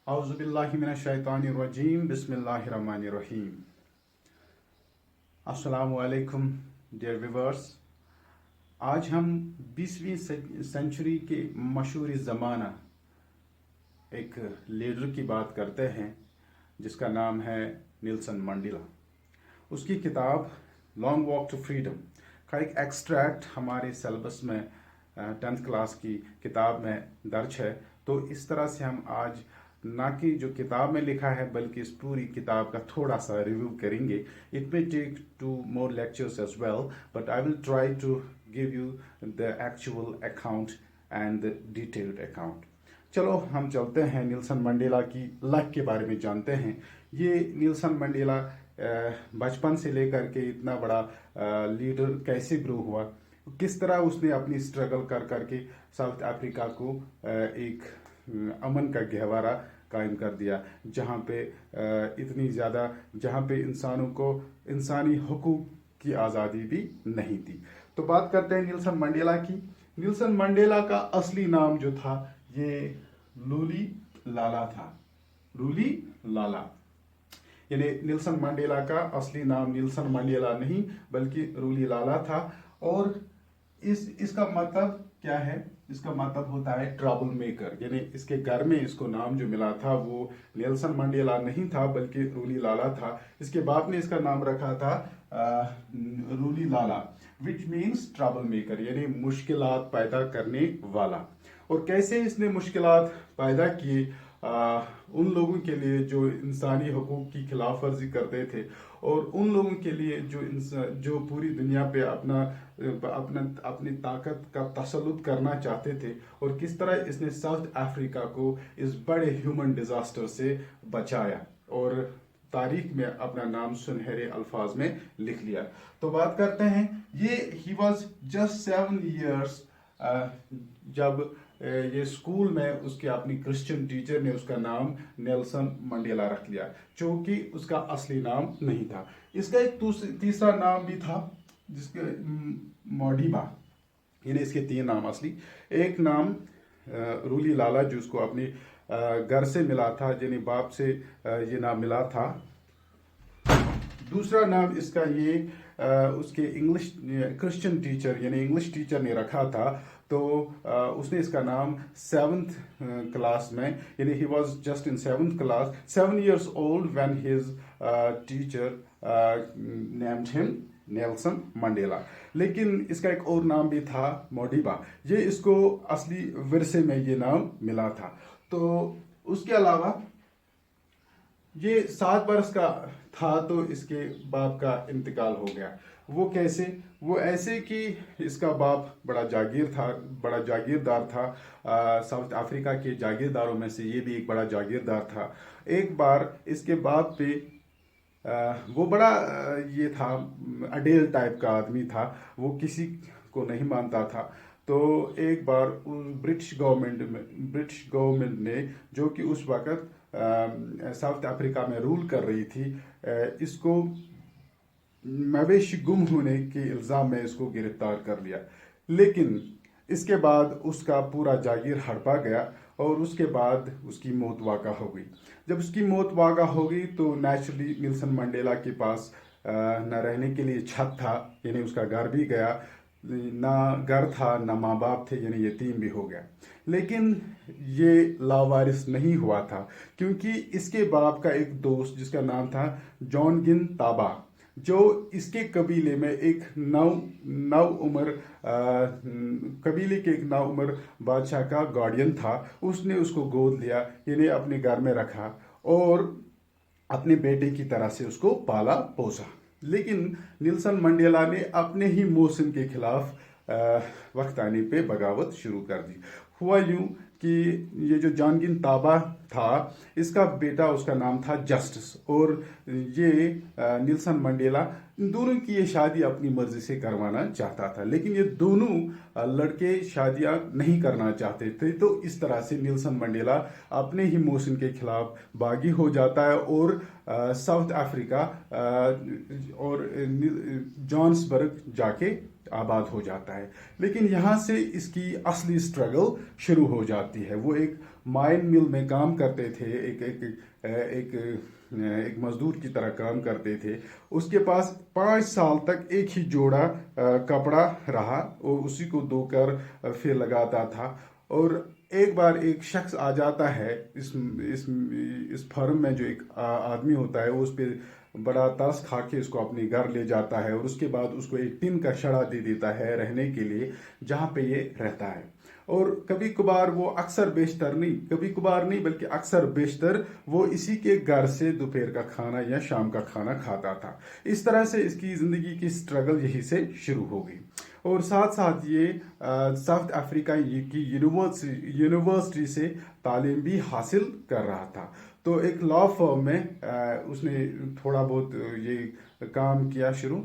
اعوذ باللہ من الشیطان الرجیم بسم اللہ الرحمن الرحیم. السلام علیکم ڈیئر ویورس. آج ہم 20ویں سینچری کے مشہور زمانہ ایک لیڈر کی بات کرتے ہیں جس کا نام ہے نیلسن منڈیلا. اس کی کتاب لانگ واک ٹو فریڈم کا ایک ایکسٹریکٹ ہمارے سیلبس میں 10th کلاس کی کتاب میں درج ہے. تو اس طرح سے ہم آج نہ کہ جو کتاب میں لکھا ہے بلکہ اس پوری کتاب کا تھوڑا سا ریویو کریں گے. It may take 2 more lectures as well, but I will try to give you the actual account and the detailed account. چلو ہم چلتے ہیں نیلسن منڈیلا کی لائف کے بارے میں جانتے ہیں. یہ نیلسن منڈیلا بچپن سے لے کر کے اتنا بڑا لیڈر کیسے گرو ہوا, کس طرح اس نے اپنی اسٹرگل کر کے ساؤتھ افریقہ کو ایک امن کا گہوارہ قائم کر دیا جہاں پہ اتنی زیادہ جہاں پہ انسانوں کو انسانی حقوق کی آزادی بھی نہیں تھی. تو بات کرتے ہیں نیلسن منڈیلا کی. نیلسن منڈیلا کا اصلی نام جو تھا یہ لولی لالا تھا. لولی لالا یعنی نیلسن منڈیلا کا اصلی نام نیلسن منڈیلا نہیں بلکہ رولی لالا تھا. اور اس کا مطلب کیا ہے؟ اس کا مطلب ہوتا ہے ٹربل میکر. یعنی اس کے گھر میں اس کو نام جو ملا تھا وہ نیلسن منڈیلا نہیں تھا بلکہ رولی لالا تھا. اس کے باپ نے اس کا نام رکھا تھا رولی لالا which means ٹربل میکر یعنی مشکلات پیدا کرنے والا. اور کیسے اس نے مشکلات پیدا کی ان لوگوں کے لیے جو انسانی حقوق کی خلاف ورزی کرتے تھے اور ان لوگوں کے لیے جو پوری دنیا پہ اپنی طاقت کا تسلط کرنا چاہتے تھے, اور کس طرح اس نے ساؤتھ افریقہ کو اس بڑے ہیومن ڈیزاسٹر سے بچایا اور تاریخ میں اپنا نام سنہرے الفاظ میں لکھ لیا. تو بات کرتے ہیں ہی واز جسٹ 7 years جب یہ اسکول میں اس کے اپنی کرسچن ٹیچر نے اس کا نام نیلسن منڈیلا رکھ لیا چونکہ اس کا اصلی نام نہیں تھا. اس کا ایک تیسرا نام بھی تھا جس کے موڈیبا, یعنی اس کے 3 نام اصلی. ایک نام رولی لالا جو اس کو اپنی گھر سے ملا تھا یعنی باپ سے یہ نام ملا تھا. دوسرا نام اس کا یہ اس کے انگلش کرسچن ٹیچر یعنی انگلش ٹیچر نے رکھا تھا. تو اس نے اس کا نام 7th کلاس میں یعنی he was just in 7th class 7 years old when his teacher named him Nelson Mandela. لیکن اس کا ایک اور نام بھی تھا موڈیبا, یہ اس کو اصلی ورثے میں یہ نام ملا تھا. تو اس کے علاوہ یہ 7 برس کا تھا تو اس کے باپ کا انتقال ہو گیا. وہ کیسے؟ وہ ایسے کہ اس کا باپ بڑا جاگیردار تھا. ساؤتھ افریقہ کے جاگیرداروں میں سے یہ بھی ایک بڑا جاگیردار تھا. ایک بار اس کے باپ پہ وہ بڑا یہ تھا اڈیل ٹائپ کا آدمی تھا, وہ کسی کو نہیں مانتا تھا. تو ایک بار برٹش گورنمنٹ نے جو کہ اس وقت ساؤتھ افریقہ میں رول کر رہی تھی, اس کو مویشی گم ہونے کے الزام میں اس کو گرفتار کر لیا. لیکن اس کے بعد اس کا پورا جاگیر ہڑپا گیا اور اس کے بعد اس کی موت واقع ہو گئی. جب اس کی موت واقع ہو گئی تو نیچرلی نیلسن منڈیلا کے پاس نہ رہنے کے لیے چھت تھا یعنی اس کا گھر بھی گیا, نہ گھر تھا نہ ماں باپ تھے یعنی یتیم بھی ہو گیا. لیکن یہ لاوارث نہیں ہوا تھا کیونکہ اس کے باپ کا ایک دوست جس کا نام تھا جان گن تابا, جو اس کے قبیلے میں ایک نو عمر بادشاہ کا گارڈین تھا. اس نے اس کو گود لیا یعنی اپنے گھر میں رکھا اور اپنے بیٹے کی طرح سے اس کو پالا پوسا. لیکن نیلسن منڈیلا نے اپنے ہی موسم کے خلاف وقت آنے پہ بغاوت شروع کر دی. ہوا یوں کہ یہ جو جانگن تابا تھا اس کا بیٹا اس کا نام تھا جسٹس, اور یہ نیلسن منڈیلا ان دونوں کی یہ شادی اپنی مرضی سے کروانا چاہتا تھا. لیکن یہ دونوں لڑکے شادیاں نہیں کرنا چاہتے تھے. تو اس طرح سے نیلسن منڈیلا اپنے ہی موسم کے خلاف باغی ہو جاتا ہے اور ساؤتھ افریقہ اور جانسبرگ جا کے آباد ہو جاتا ہے. لیکن یہاں سے اس کی اصلی اسٹرگل شروع ہو جاتی ہے. وہ ایک مائن مل میں کام کرتے تھے, ایک مزدور کی طرح کام کرتے تھے. اس کے پاس 5 سال تک ایک ہی جوڑا کپڑا رہا اور اسی کو دھو کر پھر لگاتا تھا. اور ایک بار ایک شخص آ جاتا ہے اس فارم میں, جو ایک آدمی ہوتا ہے وہ اس پہ بڑا ترس کھا کے اس کو اپنے گھر لے جاتا ہے, اور اس کے بعد اس کو ایک ٹن کا شڑا دے دیتا ہے رہنے کے لیے جہاں پہ یہ رہتا ہے. اور کبھی کبھار وہ کبھی کبھار نہیں بلکہ اکثر بیشتر وہ اسی کے گھر سے دوپہر کا کھانا یا شام کا کھانا کھاتا تھا. اس طرح سے اس کی زندگی کی اسٹرگل یہی سے شروع ہو گئی. اور ساتھ ساتھ یہ ساؤتھ افریقہ کی یونیورسٹی سے تعلیم بھی حاصل کر رہا تھا. تو ایک لا فرم میں اس نے تھوڑا بہت یہ کام کیا شروع,